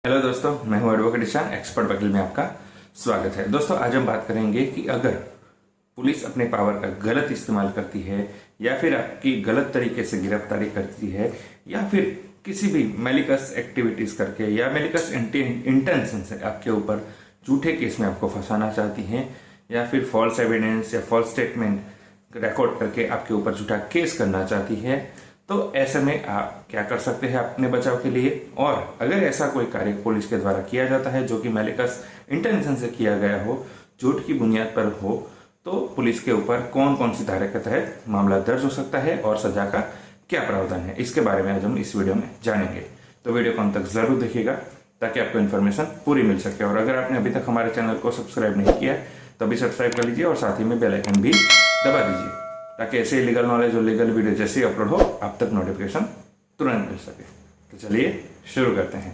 Hello दोस्तों, मैं हूं एडवोकेट ईशान, एक्सपर्ट वकील में आपका स्वागत है। दोस्तों, आज हम बात करेंगे कि अगर पुलिस अपने पावर का गलत इस्तेमाल करती है या फिर आपकी गलत तरीके से गिरफ्तारी करती है या फिर किसी भी मेलिकस एक्टिविटीज करके या मेलिकस इंटेंशन से आपके ऊपर झूठे केस में आपको फंसाना चाहती हैं या फिर फॉल्स एविडेंस या फॉल्स स्टेटमेंट रिकॉर्ड करके आपके ऊपर झूठा केस करना चाहती है, तो ऐसे में आप क्या कर सकते हैं अपने बचाव के लिए। और अगर ऐसा कोई कार्य पुलिस के द्वारा किया जाता है जो कि मेलिकस इंटेंशन से किया गया हो, झूठ की बुनियाद पर हो, तो पुलिस के ऊपर कौन कौन सी धारा के तहत मामला दर्ज हो सकता है और सजा का क्या प्रावधान है, इसके बारे में आज हम इस वीडियो में जानेंगे। तो वीडियो को अंत तक जरूर देखिएगा ताकि आपको इन्फॉर्मेशन पूरी मिल सके। और अगर आपने अभी तक हमारे चैनल को सब्सक्राइब नहीं किया तो अभी सब्सक्राइब कर लीजिए और साथ ही में बेल आइकन भी दबा दीजिए ताकि ऐसे लीगल नॉलेज और लीगल वीडियो जैसे अपलोड हो आप तक नोटिफिकेशन तुरंत मिल सके। तो चलिए शुरू करते हैं।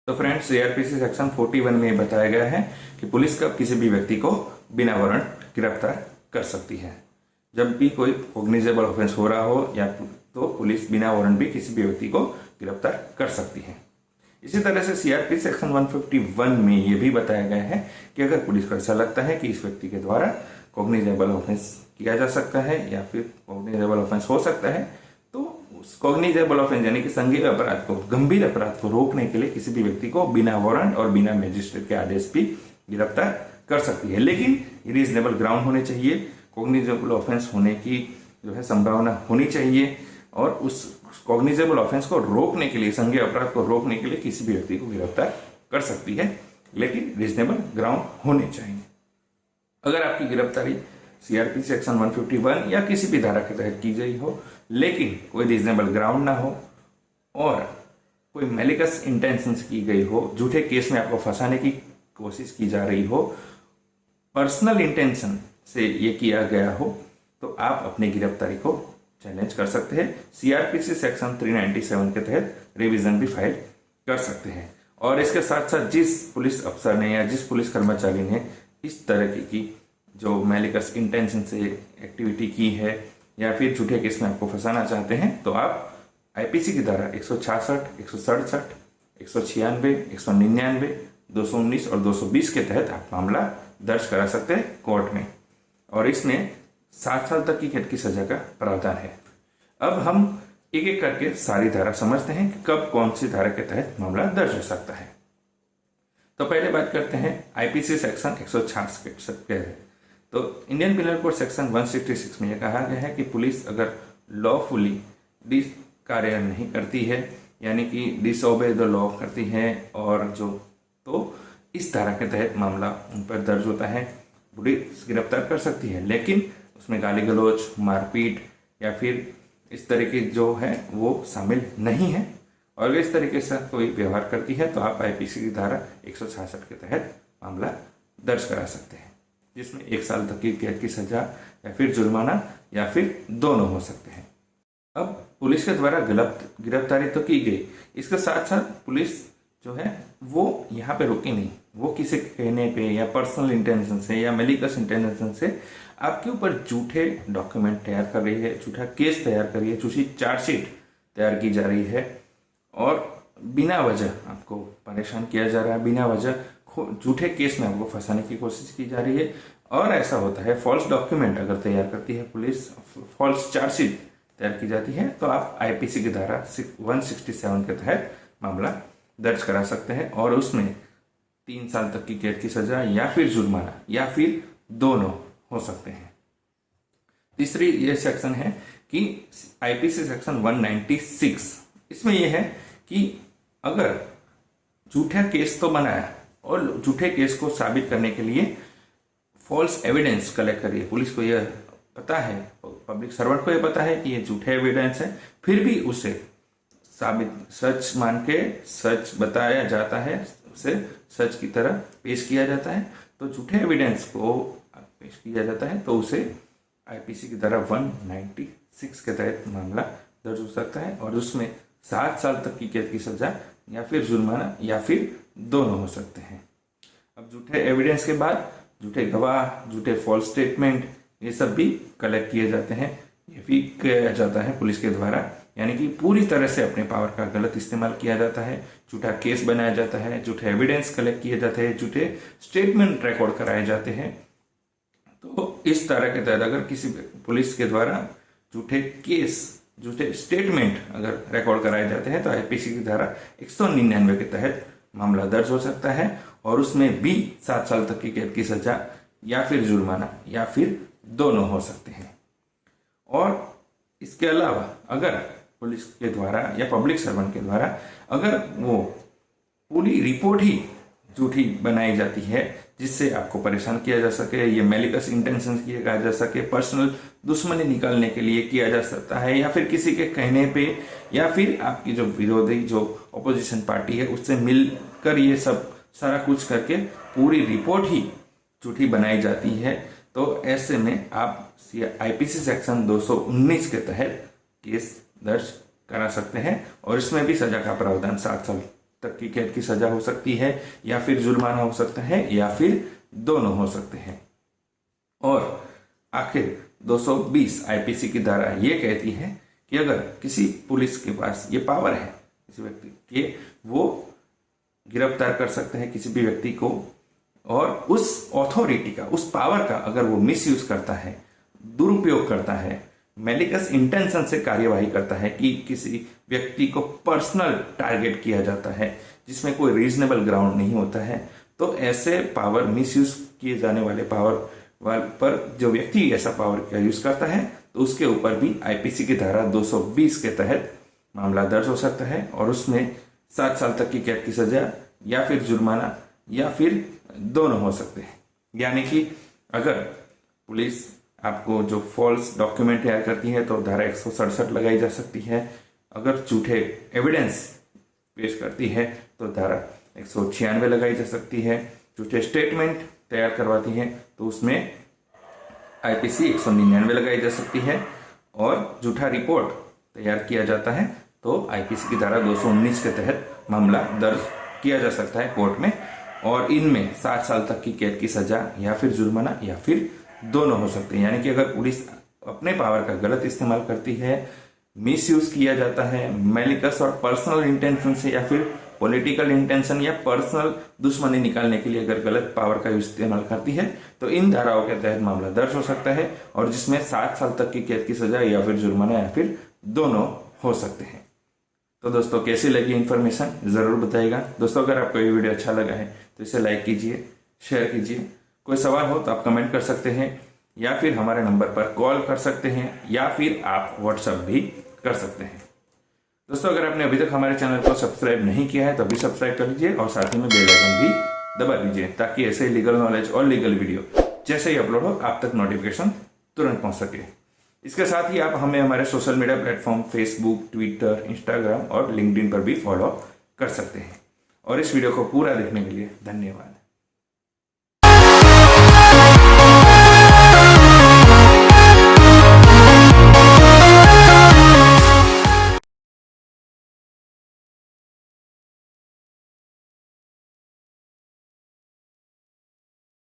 तो फ्रेंड्स, सीआरपीसी सेक्शन 41 में बताया गया है कि पुलिस कब किसी भी व्यक्ति को बिना वारंट गिरफ्तार कर सकती है। जब भी कोई कॉग्निजेबल ऑफेंस हो रहा हो या तो पुलिस बिना वारंट भी किसी भी व्यक्ति को गिरफ्तार कर सकती है। इसी तरह से सीआरपीसी सेक्शन 151 में यह भी बताया गया है कि अगर पुलिस को ऐसा लगता है कि इस व्यक्ति के द्वारा कॉग्निजेबल ऑफेंस किया जा सकता है या फिर कॉग्निजेबल ऑफेंस हो सकता है, तो उस कॉग्निजेबल ऑफेंस यानी कि संज्ञेय अपराध को, गंभीर अपराध को रोकने के लिए किसी भी व्यक्ति को बिना वारंट और बिना मजिस्ट्रेट के आदेश भी गिरफ्तार कर सकती है। लेकिन रीजनेबल ग्राउंड होने चाहिए, कॉग्निजेबल ऑफेंस होने की जो है संभावना होनी चाहिए और उस कॉग्निजेबल ऑफेंस को रोकने के लिए, संज्ञेय अपराध को रोकने के लिए किसी भी व्यक्ति को गिरफ्तार कर सकती है, लेकिन रीजनेबल ग्राउंड होने चाहिए। अगर आपकी गिरफ्तारी सीआरपीसी सेक्शन 151 या किसी भी धारा के तहत की गई हो लेकिन कोई रीजनेबल ग्राउंड ना हो और कोई मेलिकस इंटेंशन से की गई हो, झूठे केस में आपको फंसाने की कोशिश की जा रही हो, पर्सनल इंटेंशन से ये किया गया हो, तो आप अपनी गिरफ्तारी को चैलेंज कर सकते हैं। सीआरपीसी सेक्शन 397 के तहत रिवीजन भी फाइल कर सकते हैं। और इसके साथ साथ जिस पुलिस अफसर ने या जिस पुलिस कर्मचारी ने इस तरह की जो मेलिकस इंटेंशन से एक्टिविटी की है या फिर झूठे केस में आपको फंसाना चाहते हैं, तो आप आईपीसी की धारा 166, 167, 196, 199, 219 और 220 के तहत आप मामला दर्ज करा सकते हैं कोर्ट में, और इसमें 7 साल तक की कैद की सजा का प्रावधान है। अब हम एक एक करके सारी धारा समझते हैं कि कब कौन सी धारा के तहत मामला दर्ज हो सकता है। तो पहले बात करते हैं आईपीसी सेक्शन 166 के। तो इंडियन पिनल कोड सेक्शन 166 में यह कहा गया है कि पुलिस अगर लॉफुली कार्य नहीं करती है, यानी कि डिसओबे द लॉ करती है, और तो इस धारा के तहत मामला उन पर दर्ज होता है, पुलिस गिरफ्तार कर सकती है। लेकिन उसमें गाली गलौज, मारपीट या फिर इस तरीके जो है वो शामिल नहीं है, और अगर इस तरीके से कोई व्यवहार करती है तो आप आईपीसी की धारा 166 के तहत मामला दर्ज करा सकते हैं, जिसमें 1 साल तक की कैद की सजा या फिर जुर्माना या फिर दोनों हो सकते हैं। अब पुलिस के द्वारा गिरफ्तारी तो की गई, इसके साथ साथ पुलिस जो है वो यहाँ पे रुकी नहीं, वो किसी के कहने पे या पर्सनल इंटेंशन से या मेलिकस इंटेंशन से आपके ऊपर झूठे डॉक्यूमेंट तैयार कर रही है, झूठा केस तैयार कर रही है, झूठी चार्जशीट तैयार की जा रही है और बिना वजह आपको परेशान किया जा रहा है, बिना वजह झूठे केस में आपको फंसाने की कोशिश की जा रही है। और ऐसा होता है, फॉल्स डॉक्यूमेंट अगर तैयार करती है पुलिस, फॉल्स चार्जशीट तैयार की जाती है, तो आप आईपीसी की धारा 167 के तहत मामला दर्ज करा सकते हैं और उसमें 3 साल तक की कैद की सजा या फिर जुर्माना या फिर दोनों हो सकते हैं। तीसरी ये सेक्शन है कि आईपीसी सेक्शन 196, इसमें यह है कि अगर झूठा केस तो बनाया और झूठे केस को साबित करने के लिए फॉल्स एविडेंस कलेक्ट करिए, पुलिस को यह पता है, पब्लिक सर्वेंट को यह पता है कि ये झूठे एविडेंस है, फिर भी उसे साबित सच मान के सच बताया जाता है, उसे सच की तरह पेश किया जाता है, तो झूठे एविडेंस को पेश किया जाता है तो उसे आईपीसी की धारा 196 के तहत मामला दर्ज हो सकता है और उसमें 7 साल तक की कैद की सजा या फिर जुर्माना या फिर दोनों हो सकते हैं। अब झूठे एविडेंस के बाद झूठे गवाह, झूठे फॉल्स स्टेटमेंट ये सब भी कलेक्ट किए जाते हैं, ये भी किया जाता है पुलिस के द्वारा। यानी कि पूरी तरह से अपने पावर का गलत इस्तेमाल किया जाता है, झूठा केस बनाया जाता है, झूठे एविडेंस कलेक्ट किए जाते हैं, झूठे स्टेटमेंट रिकॉर्ड कराए जाते हैं। तो इस तरह के तहत अगर किसी पुलिस के द्वारा झूठे केस, झूठे स्टेटमेंट अगर रिकॉर्ड कराए जाते हैं तो आईपीसी की धारा 199 के तहत मामला दर्ज हो सकता है और उसमें भी 7 साल तक की कैद की सजा या फिर जुर्माना या फिर दोनों हो सकते हैं। और इसके अलावा अगर पुलिस के द्वारा या पब्लिक सर्वेंट के द्वारा अगर वो पूरी रिपोर्ट ही झूठी बनाई जाती है जिससे आपको परेशान किया जा सके, ये मैलिकस इंटेंशन किया जा सके, पर्सनल दुश्मनी निकालने के लिए किया जा सकता है, या फिर किसी के कहने पे, या फिर आपकी जो विरोधी जो अपोजिशन पार्टी है उससे मिलकर ये सब सारा कुछ करके पूरी रिपोर्ट ही झूठी बनाई जाती है, तो ऐसे में आप आईपीसी सेक्शन 219 के तहत केस दर्ज करा सकते हैं और इसमें भी सजा का प्रावधान 7 साल तक की कैद की सजा हो सकती है या फिर जुर्माना हो सकता है या फिर दोनों हो सकते हैं। और आखिर 220 आईपीसी की धारा ये कहती है कि अगर किसी पुलिस के पास ये पावर है किसी व्यक्ति के, वो गिरफ्तार कर सकते हैं किसी भी व्यक्ति को, और उस अथॉरिटी का, उस पावर का अगर वो मिसयूज करता है, दुरुपयोग करता है, मैलिकस इंटेंशन से कार्यवाही करता है कि किसी व्यक्ति को पर्सनल टारगेट किया जाता है जिसमें कोई रीजनेबल ग्राउंड नहीं होता है, तो ऐसे पावर मिसयूज किए जाने वाले पावर पर जो व्यक्ति ऐसा पावर का यूज करता है तो उसके ऊपर भी आईपीसी की धारा 220 के तहत मामला दर्ज हो सकता है और उसमें 7 साल तक की कैद की सजा या फिर जुर्माना या फिर दोनों हो सकते हैं। यानी कि अगर पुलिस आपको जो फॉल्स डॉक्यूमेंट तैयार करती है तो धारा 167 लगाई जा सकती है, अगर झूठे एविडेंस पेश करती है तो धारा 196 लगाई जा सकती है, झूठे स्टेटमेंट तैयार करवाती है तो उसमें आईपीसी 199 लगाई जा सकती है, और झूठा रिपोर्ट तैयार किया जाता है तो आईपीसी की धारा 219 के तहत मामला दर्ज किया जा सकता है कोर्ट में, और इनमें 7 साल तक की कैद की सजा या फिर जुर्माना या फिर दोनों हो सकते हैं। यानी कि अगर पुलिस अपने पावर का गलत इस्तेमाल करती है, मिसयूज किया जाता है मैलिकस और पर्सनल इंटेंशन से या फिर पॉलिटिकल इंटेंशन या पर्सनल दुश्मनी निकालने के लिए अगर गलत पावर का इस्तेमाल करती है तो इन धाराओं के तहत मामला दर्ज हो सकता है और जिसमें 7 साल तक की कैद की सजा या फिर जुर्माना या फिर दोनों हो सकते हैं। तो दोस्तों कैसी लगी इन्फॉर्मेशन जरूर बताइएगा। दोस्तों अगर आपको ये वीडियो अच्छा लगा है तो इसे लाइक कीजिए, शेयर कीजिए। कोई सवाल हो तो आप कमेंट कर सकते हैं या फिर हमारे नंबर पर कॉल कर सकते हैं या फिर आप व्हाट्सएप भी कर सकते हैं। दोस्तों अगर आपने अभी तक हमारे चैनल को सब्सक्राइब नहीं किया है तो अभी सब्सक्राइब कर लीजिए और साथ ही में बेल आइकन भी दबा दीजिए ताकि ऐसे लीगल नॉलेज और लीगल वीडियो जैसे ही अपलोड हो आप तक नोटिफिकेशन तुरंत पहुंच सके। इसके साथ ही आप हमें हमारे social media platform Facebook, Twitter, Instagram और लिंक्डइन पर भी फॉलो कर सकते हैं। और इस वीडियो को पूरा देखने के लिए धन्यवाद।